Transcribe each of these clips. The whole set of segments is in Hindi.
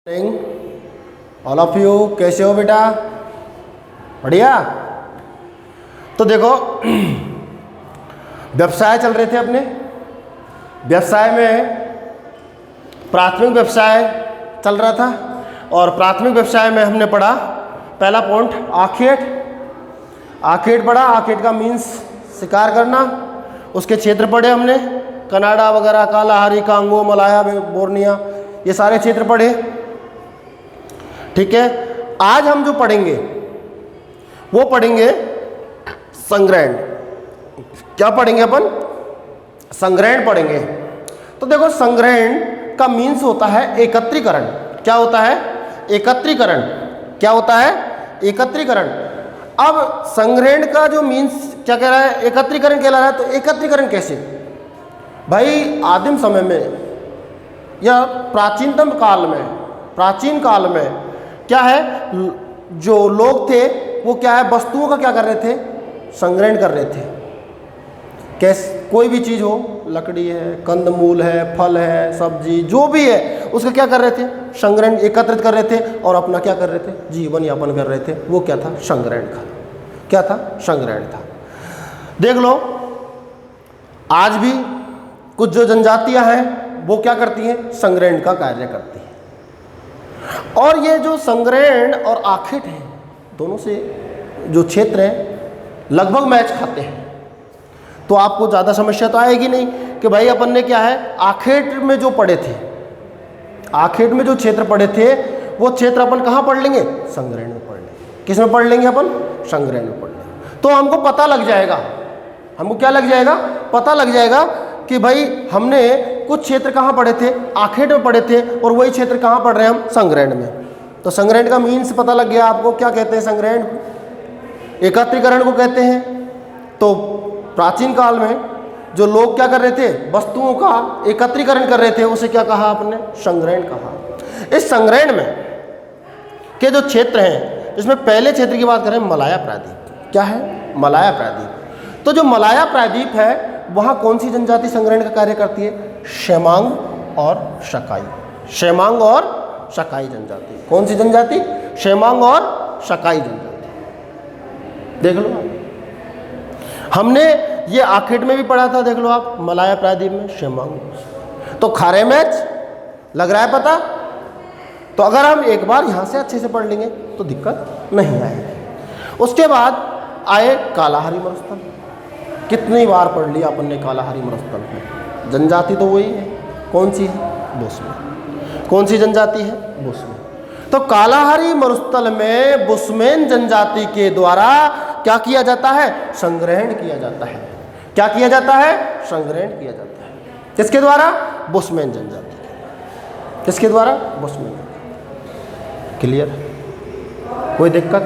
ऑल ऑफ यू कैसे हो बेटा? बढ़िया। तो देखो व्यवसाय चल रहे थे अपने। व्यवसाय में प्राथमिक व्यवसाय चल रहा था और प्राथमिक व्यवसाय में हमने पढ़ा पहला पॉइंट आखेट। आखेट पढ़ा। आखेट का मीन्स शिकार करना। उसके क्षेत्र पढ़े हमने, कनाडा वगैरह, कालाहारी, कांगो, मलाया, बोर्निया, ये सारे क्षेत्र पढ़े। ठीक है। आज हम जो पढ़ेंगे वो पढ़ेंगे संग्रहण। क्या पढ़ेंगे अपन? संग्रहण पढ़ेंगे। तो देखो संग्रहण का मीन्स होता है एकत्रीकरण। क्या होता है? एकत्रीकरण। क्या होता है? एकत्रीकरण। अब संग्रहण का जो मीन्स क्या कह रहा है? एकत्रीकरण कहला रहा है। तो एकत्रीकरण कैसे भाई? आदिम समय में या प्राचीनतम काल में, प्राचीन काल में क्या है, जो लोग थे वो क्या है, वस्तुओं का क्या कर रहे थे? संग्रहण कर रहे थे। कैसे? कोई भी चीज़ हो, लकड़ी है, कंदमूल है, फल है, सब्जी, जो भी है उसका क्या कर रहे थे? संग्रहण, एकत्रित कर रहे थे और अपना क्या कर रहे थे? जीवन यापन कर रहे थे। वो क्या था? संग्रहण था। क्या था? संग्रहण था। देख लो आज भी कुछ जो जनजातियां हैं वो क्या करती हैं? संग्रहण का कार्य करती हैं। और ये जो संग्रहण और आखेट है, दोनों से जो क्षेत्र हैं लगभग मैच खाते हैं। तो आपको ज़्यादा समस्या तो आएगी नहीं कि भाई अपन ने क्या है, आखेट में जो पढ़े थे, आखेट में जो क्षेत्र पढ़े थे वो क्षेत्र अपन कहाँ पढ़ लेंगे? संग्रहण में पढ़ लेंगे। किस में पढ़ लेंगे अपन? संग्रहण में पढ़ लेंगे। तो हमको पता लग जाएगा, हमको क्या लग जाएगा? पता लग जाएगा कि भाई हमने कुछ क्षेत्र कहाँ पढ़े थे? आखेट में पढ़े थे। और वही क्षेत्र कहाँ पढ़ रहे हैं हम? संग्रहण में। तो संग्रहण का मीन्स पता लग गया आपको। क्या कहते हैं संग्रहण? एकत्रीकरण को कहते हैं। तो प्राचीन काल में जो लोग क्या कर रहे थे? वस्तुओं का एकत्रीकरण कर रहे थे, उसे क्या कहा आपने? संग्रहण कहा। इस संग्रहण में के जो क्षेत्र हैं, इसमें पहले क्षेत्र की बात करें मलाया प्रायद्वीप। क्या है? मलाया प्रायद्वीप। तो जो मलाया प्रायद्वीप है वहाँ कौन सी जनजाति संग्रहण का कार्य करती है? शेमांग और शकाई। शेमांग और शकाई जनजाति। कौन सी जनजाति? शेमांग और शकाई जनजाति। देख लो हमने ये आखेट में भी पढ़ा था। देख लो आप, मलाया प्रायद्वीप में शेमांग। तो खारे मैच लग रहा है पता? तो अगर हम एक बार यहाँ से अच्छे से पढ़ लेंगे तो दिक्कत नहीं आएगी। उसके बाद आए कालाहारी मरुस्थल। कितनी बार पढ़ लिया अपन ने कालाहारी मरुस्थल में? जनजाति तो वही है। कौन सी है? बुश्मेन। कौन सी जनजाति है? बुश्मेन। तो कालाहारी मरुस्थल में बुश्मेन जनजाति के द्वारा क्या किया जाता है? संग्रहण किया जाता है। क्या किया जाता है? संग्रहण किया जाता है। किसके द्वारा? बुश्मेन जनजाति के। किसके द्वारा? बुश्मेन। क्लियर? कोई दिक्कत?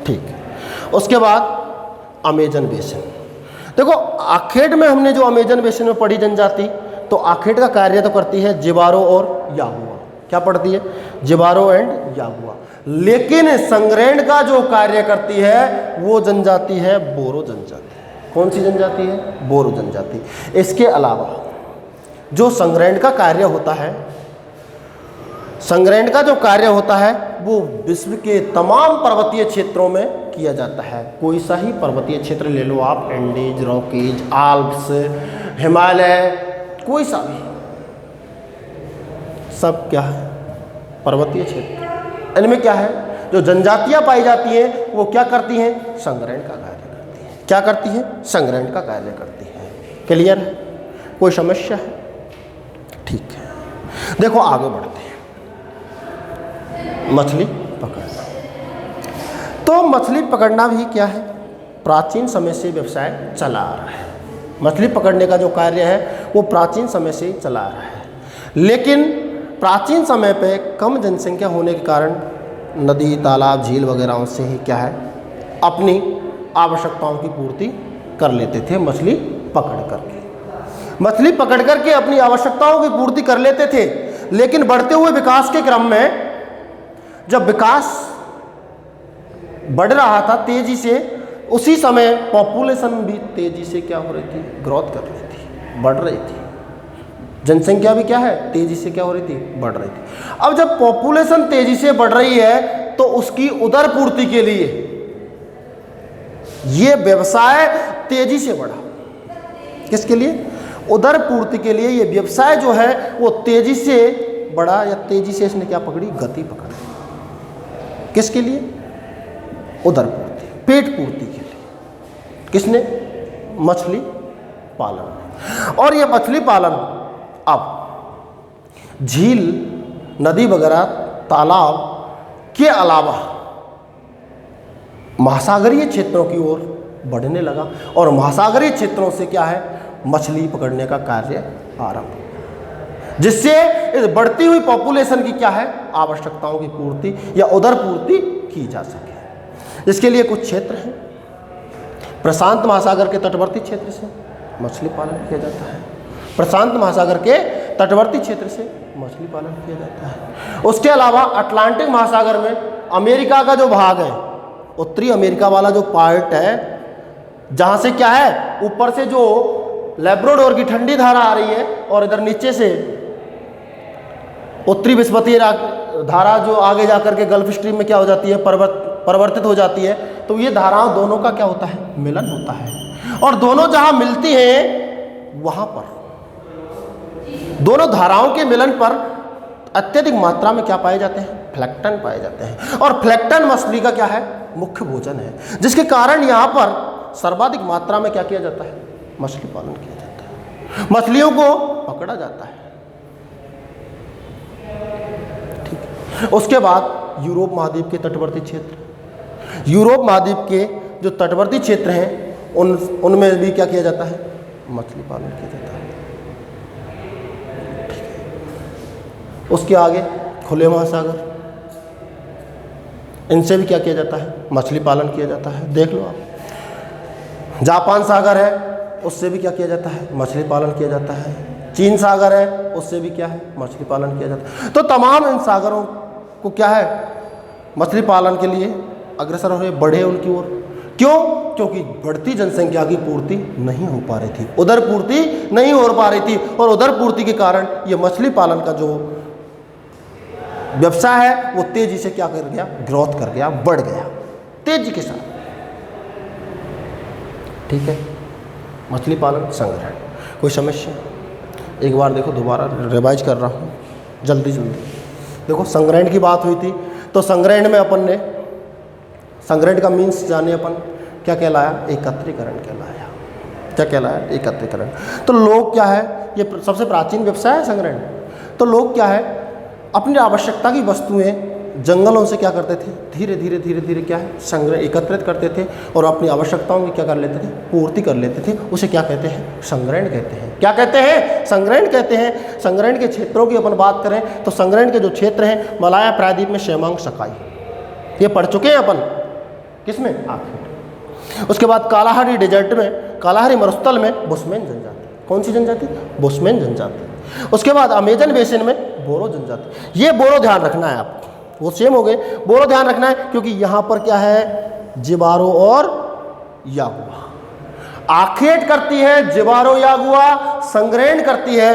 ठीक। उसके बाद अमेजन बेसिन। देखो आखेट में हमने जो अमेजन बेसिन में पढ़ी जनजाति, तो आखेट का कार्य तो करती है जिबारो और यागुआ। क्या पढ़ती है? जिबारो एंड यागुआ। लेकिन संग्रहण का जो कार्य करती है वो जनजाति है बोरो जनजाति। कौन सी जनजाति है? बोरो जनजाति। इसके अलावा जो संग्रहण का कार्य होता है, संग्रहण का जो कार्य होता है वो विश्व के तमाम पर्वतीय क्षेत्रों में किया जाता है। कोई सा ही पर्वतीय क्षेत्र ले लो आप, एंडीज, रॉकीज, आल्प्स, हिमालय, कोई सा भी, सब क्या है? पर्वतीय क्षेत्र। इनमें क्या है? जो जनजातियां पाई जाती हैं वो क्या करती हैं? संग्रहण का कार्य करती हैं। क्या करती हैं? संग्रहण का कार्य करती हैं। क्लियर है? कोई समस्या है? ठीक है। देखो आगे बढ़ते हैं। मछली पकड़ना। तो मछली पकड़ना भी क्या है? प्राचीन समय से व्यवसाय चला आ रहा है। मछली पकड़ने का जो कार्य है वो प्राचीन समय से चला आ रहा है। लेकिन प्राचीन समय पे कम जनसंख्या होने के कारण नदी, तालाब, झील वगैरह से ही क्या है, अपनी आवश्यकताओं की पूर्ति कर लेते थे मछली पकड़ करके। मछली पकड़ करके अपनी आवश्यकताओं की पूर्ति कर लेते थे। लेकिन बढ़ते हुए विकास के क्रम में जब विकास बढ़ रहा था तेजी से, उसी समय पॉपुलेशन भी तेजी से क्या हो रही थी? ग्रोथ कर रही थी, बढ़ रही थी। जनसंख्या भी क्या है, तेजी से क्या हो रही थी, बढ़ रही थी। अब जब पॉपुलेशन तेजी से बढ़ रही है तो उसकी उदर पूर्ति के लिए ये व्यवसाय तेजी से बढ़ा। किसके लिए, उदर पूर्ति के लिए ये व्यवसाय जो है वो तेजी से बढ़ा, या तेजी से इसने क्या पकड़ी, गति पकड़ी। किसके लिए, उदर पूर्ति, पेट पूर्ति के लिए। किसने, मछली पालन। और ये मछली पालन अब झील, नदी वगैरह, तालाब के अलावा महासागरीय क्षेत्रों की ओर बढ़ने लगा, और महासागरीय क्षेत्रों से क्या है, मछली पकड़ने का कार्य आरंभ, जिससे इस बढ़ती हुई पॉपुलेशन की क्या है, आवश्यकताओं की पूर्ति या उदर पूर्ति की जा सके। इसके लिए कुछ क्षेत्र हैं। प्रशांत महासागर के तटवर्ती क्षेत्र से मछली पालन किया जाता है। प्रशांत महासागर के तटवर्ती क्षेत्र से मछली पालन किया जाता है। उसके अलावा अटलांटिक महासागर में अमेरिका का जो भाग है, उत्तरी अमेरिका वाला जो पार्ट है, जहाँ से क्या है, ऊपर से जो लैब्राडोर की ठंडी धारा आ रही है और इधर नीचे से उत्तरी विषुवतीय धारा जो आगे जाकर के गल्फ स्ट्रीम में क्या हो जाती है, परिवर्तित हो जाती है। तो ये धाराओं दोनों का क्या होता है, मिलन होता है। और दोनों जहां मिलती हैं वहां पर, दोनों धाराओं के मिलन पर अत्यधिक मात्रा में क्या पाए जाते हैं, प्लैंकटन पाए जाते हैं। और प्लैंकटन मछली का क्या है, मुख्य भोजन है, जिसके कारण यहाँ पर सर्वाधिक मात्रा में क्या किया जाता है, मछली पालन किया जाता है, मछलियों को पकड़ा जाता है। उसके बाद यूरोप महाद्वीप के तटवर्ती क्षेत्र, यूरोप महाद्वीप के जो तटवर्ती क्षेत्र हैं उनमें भी क्या किया जाता है, मछली पालन किया जाता है। उसके आगे खुले महासागर, इनसे भी क्या किया जाता है, मछली पालन किया जाता है। देख लो आप, जापान सागर है, उससे भी क्या किया जाता है, मछली पालन किया जाता है। चीन सागर है, उससे भी क्या है, मछली पालन किया जाता है। तो तमाम इन सागरों को क्या है, मछली पालन के लिए अग्रसर हो रहे, बढ़े उनकी ओर। क्यों, क्योंकि बढ़ती जनसंख्या की पूर्ति नहीं हो पा रही थी, उदर पूर्ति नहीं हो पा रही थी, और उदर पूर्ति के कारण ये मछली पालन का जो व्यवसाय है वो तेजी से क्या कर गया, ग्रोथ कर गया, बढ़ गया तेजी के साथ। ठीक है, मछली पालन संग्रहण, कोई समस्या? एक बार देखो, दोबारा रिवाइज कर रहा हूँ जल्दी जल्दी। देखो, संग्रहण की बात हुई थी, तो संग्रहण में अपन ने, संग्रहण का मीन्स जाने अपन, क्या कहलाया, एकत्रीकरण कहलाया। क्या कहलाया, एकत्रीकरण। तो लोग क्या है, ये सबसे प्राचीन व्यवसाय है संग्रहण। तो लोग क्या है, अपनी आवश्यकता की वस्तुएं जंगलों से क्या करते थे, धीरे धीरे धीरे धीरे क्या है, संग्रह एकत्रित करते थे और अपनी आवश्यकताओं की क्या कर लेते थे, पूर्ति कर लेते थे। उसे क्या कहते हैं, संग्रहण कहते हैं। क्या कहते हैं, संग्रहण कहते हैं। संग्रहण के क्षेत्रों की अपन बात करें तो संग्रहण के जो क्षेत्र हैं, मलाया प्रायद्वीप में शेमांग सकाई, ये पढ़ चुके हैं अपन, किसमें, आखिर। उसके बाद कालाहारी डेजर्ट में, कालाहारी मरुस्थल में बुशमैन जनजाति। कौन सी जनजाति, बुशमैन जनजाति। उसके बाद अमेजन बेसिन में बोरो जनजाति। ये बोरो ध्यान रखना है आपको, वो सेम हो गए, बोरो ध्यान रखना है, क्योंकि यहाँ पर क्या है, जिबारो और यागुआ आखेट करती है, जिबारो यागुआ संग्रहण करती है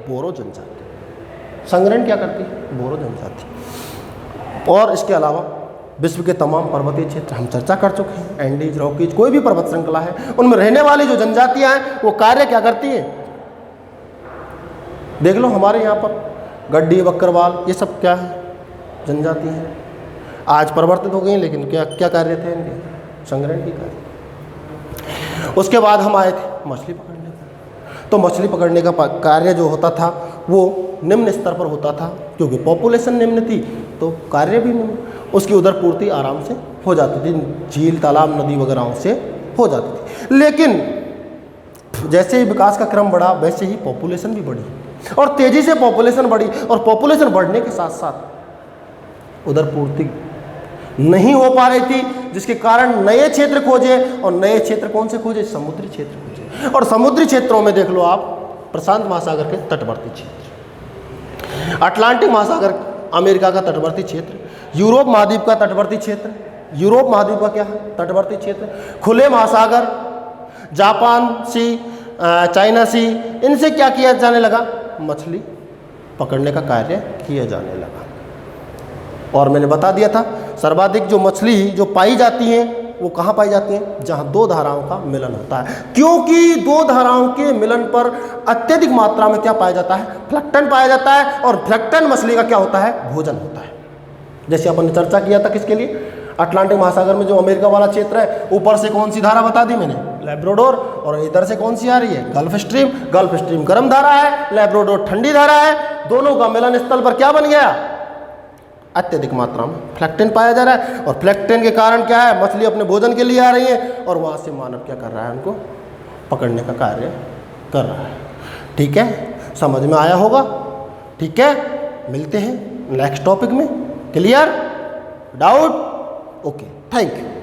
बोरो जनजाति। संग्रहण क्या करती है, बोरो जनजाति। और इसके अलावा विश्व के तमाम पर्वतीय क्षेत्र हम चर्चा कर चुके हैं, एंडीज, रॉकीज, कोई भी पर्वत श्रृंखला है, उनमें रहने वाली जो जनजातियां हैं वो कार्य क्या करती हैं, देख लो हमारे यहाँ पर गड्डी, बकरवाल, ये सब क्या है, जनजाति हैं। आज परिवर्तित हो गई, लेकिन क्या क्या कार्य थे इनके, संग्रहण की कार्य। उसके बाद हम आए थे मछली पकड़ने का। तो मछली पकड़ने का कार्य जो होता था वो निम्न स्तर पर होता था, क्योंकि पॉपुलेशन निम्न थी तो कार्य भी निम्न, उसकी उधर पूर्ति आराम से हो जाती थी, झील, तालाब, नदी वगैरह से हो जाती थी। लेकिन जैसे ही विकास का क्रम बढ़ा वैसे ही पॉपुलेशन भी बढ़ी, और तेजी से पॉपुलेशन बढ़ी, और पॉपुलेशन बढ़ने के साथ साथ उधर पूर्ति नहीं हो पा रही थी, जिसके कारण नए क्षेत्र खोजे। और नए क्षेत्र कौन से खोजे, समुद्री क्षेत्र खोजे। और समुद्री क्षेत्रों में देख लो आप, प्रशांत महासागर के तटवर्ती क्षेत्र, अटलांटिक महासागर, अमेरिका का तटवर्ती क्षेत्र, यूरोप महाद्वीप का तटवर्ती क्षेत्र, यूरोप महाद्वीप का क्या है, तटवर्ती क्षेत्र, खुले महासागर, जापान सी, चाइना सी, इनसे क्या किया जाने लगा, मछली पकड़ने का कार्य किया जाने लगा। और मैंने बता दिया था सर्वाधिक जो मछली जो पाई जाती हैं वो कहाँ पाई जाती हैं? जहाँ दो धाराओं का मिलन होता है, क्योंकि दो धाराओं के मिलन पर अत्यधिक मात्रा में क्या पाया जाता है? प्लैंक्टन पाया जाता है, और प्लैंक्टन मछली का क्या होता है? भोजन होता है। जैसे अपन ने चर्चा किया था किसके लिए? अटलांटिक महासागर में जो अमेरिका वाला क्षेत्र है, ऊपर से कौन सी धारा बता दी मैंने? लैब्राडोर। और इधर से कौन सी आ रही है? Gulf stream. गल्फ स्ट्रीम गर्म धारा है, लैब्राडोर ठंडी धारा है। दोनों का मिलन स्थल पर क्या बन गया? अत्यधिक मात्रा में प्लैंक्टन पाया जा रहा है, और प्लैंक्टन के कारण क्या है? मछली अपने भोजन के लिए आ रही है, और वहाँ से मानव क्या कर रहा है? उनको पकड़ने का कार्य कर रहा है। ठीक है, समझ में आया होगा? ठीक है, मिलते हैं नेक्स्ट टॉपिक में। Clear? Doubt? Okay, thank you.